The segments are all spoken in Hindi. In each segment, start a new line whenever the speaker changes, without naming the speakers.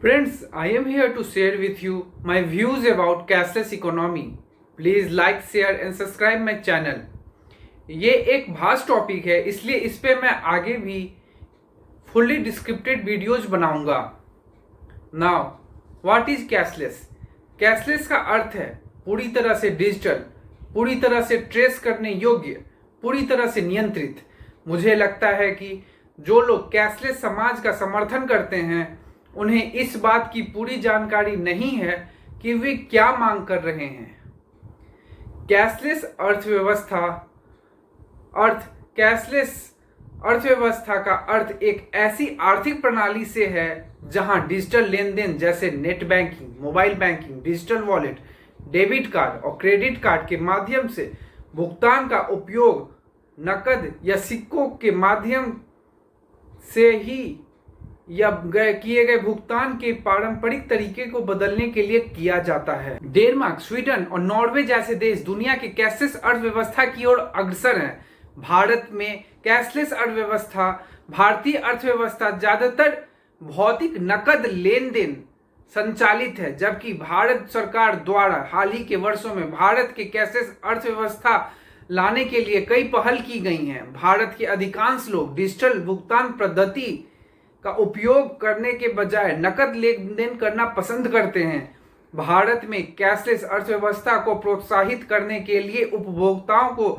Friends, I am here to share with you my views about cashless economy. Please like, share and subscribe my channel. ये एक भास्ट टॉपिक है, इसलिए इस पे मैं आगे भी फुल्ली डिस्क्रिप्टेड वीडियोज बनाऊंगा। Now what is cashless? Cashless का अर्थ है पूरी तरह से डिजिटल, पूरी तरह से ट्रेस करने योग्य, पूरी तरह से नियंत्रित। मुझे लगता है कि जो लोग कैशलेस समाज का समर्थन करते हैं उन्हें इस बात की पूरी जानकारी नहीं है कि वे क्या मांग कर रहे हैं। कैशलेस अर्थव्यवस्था का अर्थ एक ऐसी आर्थिक प्रणाली से है जहां डिजिटल लेन देन जैसे net banking, mobile banking, digital wallet, debit card और क्रेडिट कार्ड के माध्यम से भुगतान का उपयोग नकद या सिक्कों के माध्यम से ही या किए गए भुगतान के पारंपरिक तरीके को बदलने के लिए किया जाता है। डेनमार्क, स्वीडन और नॉर्वे जैसे देश दुनिया के कैशलेस अर्थव्यवस्था की ओर अग्रसर हैं। भारत में कैशलेस अर्थव्यवस्था, भारतीय अर्थव्यवस्था ज्यादातर भौतिक नकद लेन देन संचालित है, जबकि भारत सरकार द्वारा हाल ही के वर्षों में भारत के कैशलेस अर्थव्यवस्था लाने के लिए कई पहल की गई हैं। भारत के अधिकांश लोग डिजिटल भुगतान पद्धति का उपयोग करने के बजाय नकद लेन देन करना पसंद करते हैं। भारत में कैशलेस अर्थव्यवस्था को प्रोत्साहित करने के लिए उपभोक्ताओं को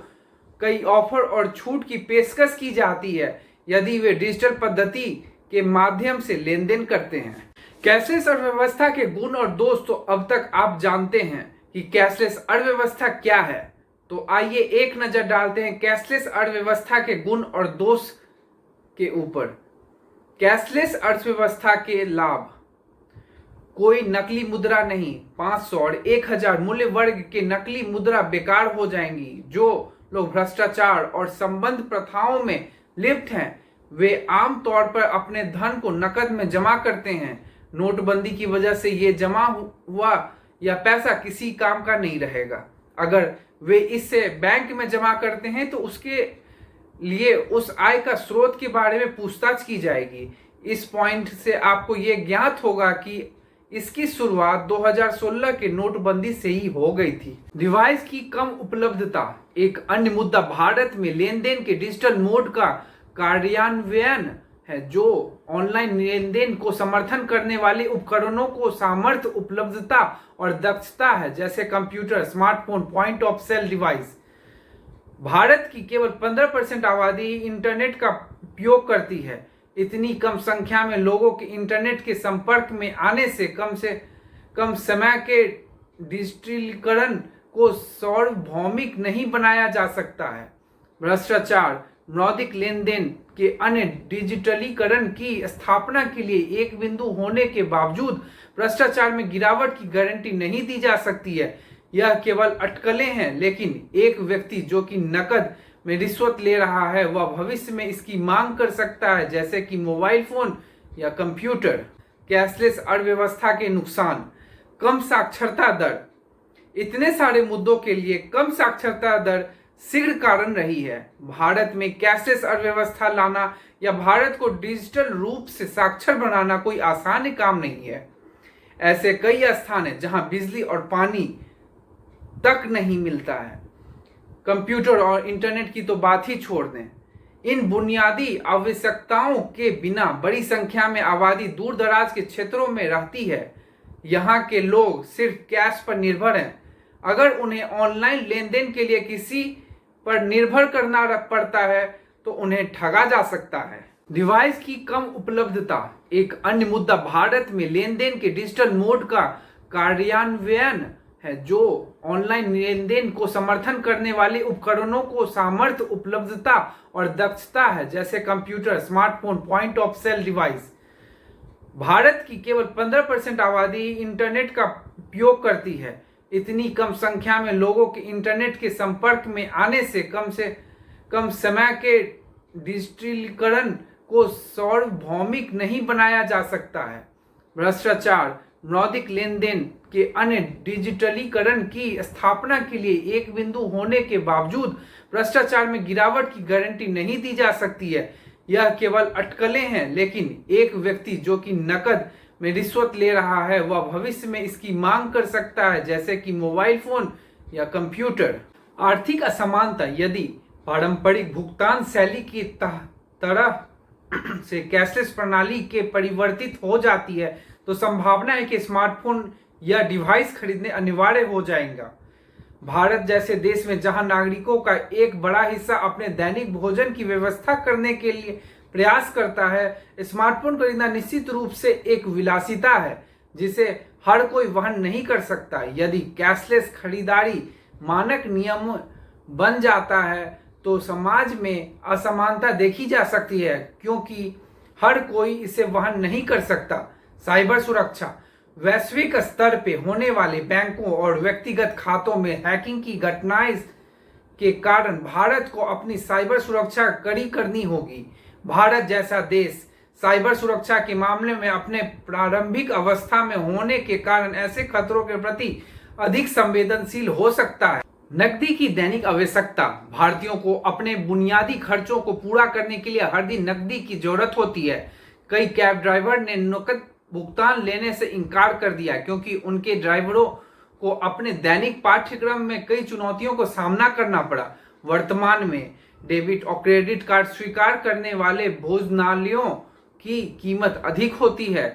कई ऑफर और छूट की पेशकश की जाती है यदि वे डिजिटल पद्धति के माध्यम से लेन देन करते हैं। कैशलेस अर्थव्यवस्था के गुण और दोष तो अब तक आप जानते हैं कि कैशलेस अर्थव्यवस्था क्या है। तो आइए एक नजर डालते हैं कैशलेस अर्थव्यवस्था के गुण और दोष के ऊपर। कैशलेस अर्थव्यवस्था के लाभ: कोई नकली मुद्रा नहीं। 500 और 1000 मूल्य वर्ग के नकली मुद्रा बेकार हो जाएंगी। जो लोग भ्रष्टाचार और संबंध प्रथाओं में लिप्त हैं वे आम तौर पर अपने धन को नकद में जमा करते हैं। नोटबंदी की वजह से ये जमा हुआ या पैसा किसी काम का नहीं रहेगा। अगर वे इससे बैंक में जमा करते हैं तो उसके लिए उस आय का स्रोत के बारे में पूछताछ की जाएगी। इस पॉइंट से आपको यह ज्ञात होगा कि इसकी शुरुआत 2016 के नोटबंदी से ही हो गई थी। डिवाइस की कम उपलब्धता एक अन्य मुद्दा भारत में लेन देन के डिजिटल मोड का कार्यान्वयन है, जो ऑनलाइन लेन देन को समर्थन करने वाले उपकरणों को सामर्थ्य, उपलब्धता और दक्षता है, जैसे computer, smartphone, point of sale device. Bharat की केवल 15% आबादी इंटरनेट का उपयोग करती है। इतनी कम संख्या में लोगों के इंटरनेट के संपर्क में आने से कम समय के डिजिटलीकरण को सार्वभौमिक नहीं बनाया जा सकता है। भ्रष्टाचार, मौद्रिक लेन देन के अन्य डिजिटलीकरण की स्थापना के लिए एक बिंदु होने के बावजूद भ्रष्टाचार में गिरावट की गारंटी नहीं दी जा सकती है। यह केवल अटकलें हैं, लेकिन एक व्यक्ति जो कि नकद में रिश्वत ले रहा है वह भविष्य में इसकी मांग कर सकता है, जैसे कि मोबाइल फोन या कंप्यूटर। कैशलेस अर्थव्यवस्था के नुकसान: कम साक्षरता दर। इतने सारे मुद्दों के लिए कम साक्षरता दर शीघ्र कारण रही है। भारत में कैशलेस अर्थव्यवस्था लाना या भारत को डिजिटल रूप से साक्षर बनाना कोई आसान काम नहीं है। ऐसे कई स्थान हैं जहां बिजली और पानी तक नहीं मिलता है। कंप्यूटर और इंटरनेट की तो बात ही छोड़ दें। इन बुनियादी आवश्यकताओं के बिना बड़ी संख्या में आबादी दूर दराज के क्षेत्रों में रहती है। यहाँ के लोग सिर्फ कैश पर निर्भर हैं। अगर उन्हें ऑनलाइन लेन देन के लिए किसी पर निर्भर करना पड़ता है तो उन्हें ठगा जा सकता है। डिवाइस की कम उपलब्धता एक अन्य मुद्दा भारत में लेन देन के डिजिटल मोड का कार्यान्वयन है, जो ऑनलाइन लेन देन को समर्थन करने वाले उपकरणों को सामर्थ्य, उपलब्धता और दक्षता है, जैसे computer, smartphone, point of sale device. Bharat की केवल 15% आबादी इंटरनेट का उपयोग करती है। इतनी कम संख्या में लोगों के इंटरनेट के संपर्क में आने से कम समय के डिजिटलीकरण को सार्वभौमिक नहीं बनाया जा सकता है। भ्रष्टाचार, मौद्रिक लेन देन के अन्य डिजिटलीकरण की स्थापना के लिए एक बिंदु होने के बावजूद भ्रष्टाचार में गिरावट की गारंटी नहीं दी जा सकती है। यह केवल अटकलें हैं, लेकिन एक व्यक्ति जो कि नकद में रिश्वत ले रहा है वह भविष्य में इसकी मांग कर सकता है, जैसे कि मोबाइल फोन या कंप्यूटर। आर्थिक असमानता यदि पारंपरिक भुगतान शैली की तरह से कैशलेस प्रणाली के परिवर्तित हो जाती है तो संभावना है कि स्मार्टफोन या डिवाइस खरीदने अनिवार्य हो जाएगा। भारत जैसे देश में जहां नागरिकों का एक बड़ा हिस्सा अपने दैनिक भोजन की व्यवस्था करने के लिए प्रयास करता है, स्मार्टफोन खरीदना निश्चित रूप से एक विलासिता है जिसे हर कोई वहन नहीं कर सकता। यदि कैशलेस खरीदारी मानक नियम बन जाता है तो समाज में असमानता देखी जा सकती है, क्योंकि हर कोई इसे वहन नहीं कर सकता। साइबर सुरक्षा वैश्विक स्तर पे होने वाले बैंकों और व्यक्तिगत खातों में हैकिंग की घटनाएं के कारण भारत को अपनी साइबर सुरक्षा कड़ी करनी होगी। भारत जैसा देश साइबर सुरक्षा के मामले में अपने प्रारंभिक अवस्था में होने के कारण ऐसे खतरों के प्रति अधिक संवेदनशील हो सकता है। नकदी की दैनिक आवश्यकता भारतीयों को अपने बुनियादी खर्चों को पूरा करने के लिए हर दिन नकदी की जरूरत होती है। कई कैब ड्राइवर ने नकद भुगतान लेने से इनकार कर दिया क्योंकि उनके ड्राइवरों को अपने दैनिक पाठ्यक्रम में कई चुनौतियों को सामना करना पड़ा। वर्तमान में डेबिट और क्रेडिट कार्ड स्वीकार करने वाले भोजनालयों की कीमत अधिक होती है।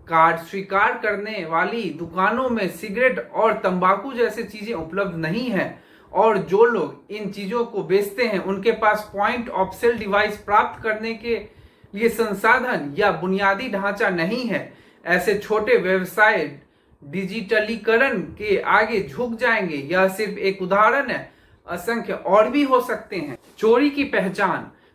कार्ड स्वीकार करने वाली दुकानों में सिगरेट और तंबाकू जैसी चीजें उपलब्ध नहीं है और जो लोग इन चीजों को बेचते हैं उनके पास पॉइंट ऑफ सेल डिवाइस प्राप्त करने के लिए संसाधन या बुनियादी ढांचा नहीं है। ऐसे छोटे व्यवसाय डिजिटलीकरण के आगे झुक जाएंगे। यह सिर्फ एक उदाहरण है, असंख्य और भी हो सकते हैं। चोरी की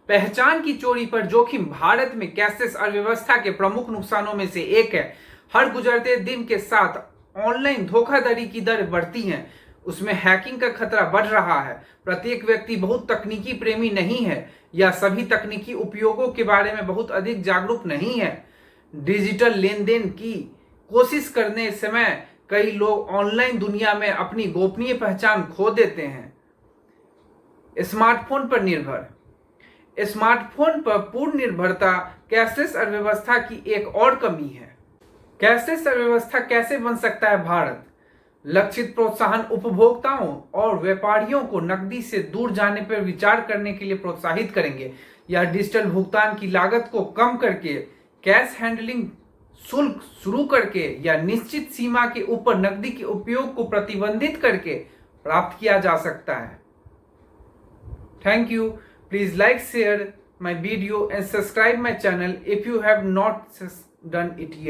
पहचान की चोरी पर जोखिम भारत में कैशलेस अर्थव्यवस्था के प्रमुख नुकसानों में से एक है। हर गुजरते दिन के साथ ऑनलाइन धोखाधड़ी की दर बढ़ती है, उसमें हैकिंग का खतरा बढ़ रहा है। प्रत्येक व्यक्ति बहुत तकनीकी प्रेमी नहीं है या सभी तकनीकी उपयोगों के बारे में बहुत अधिक जागरूक नहीं है। डिजिटल लेन देन की कोशिश करने समय कई लोग ऑनलाइन दुनिया में अपनी गोपनीय पहचान खो देते हैं। स्मार्टफोन पर पूर्ण निर्भरता कैशलेस अर्थव्यवस्था की एक और कमी है। कैशलेस अर्थव्यवस्था कैसे बन सकता है? भारत लक्षित प्रोत्साहन उपभोक्ताओं और व्यापारियों को नकदी से दूर जाने पर विचार करने के लिए प्रोत्साहित करेंगे या डिजिटल भुगतान की लागत को कम करके कैश हैंडलिंग शुल्क शुरू करके या निश्चित सीमा के ऊपर नकदी के उपयोग को प्रतिबंधित करके प्राप्त किया जा सकता है। Thank you. Please like, share my video and subscribe my channel if you have not done it yet.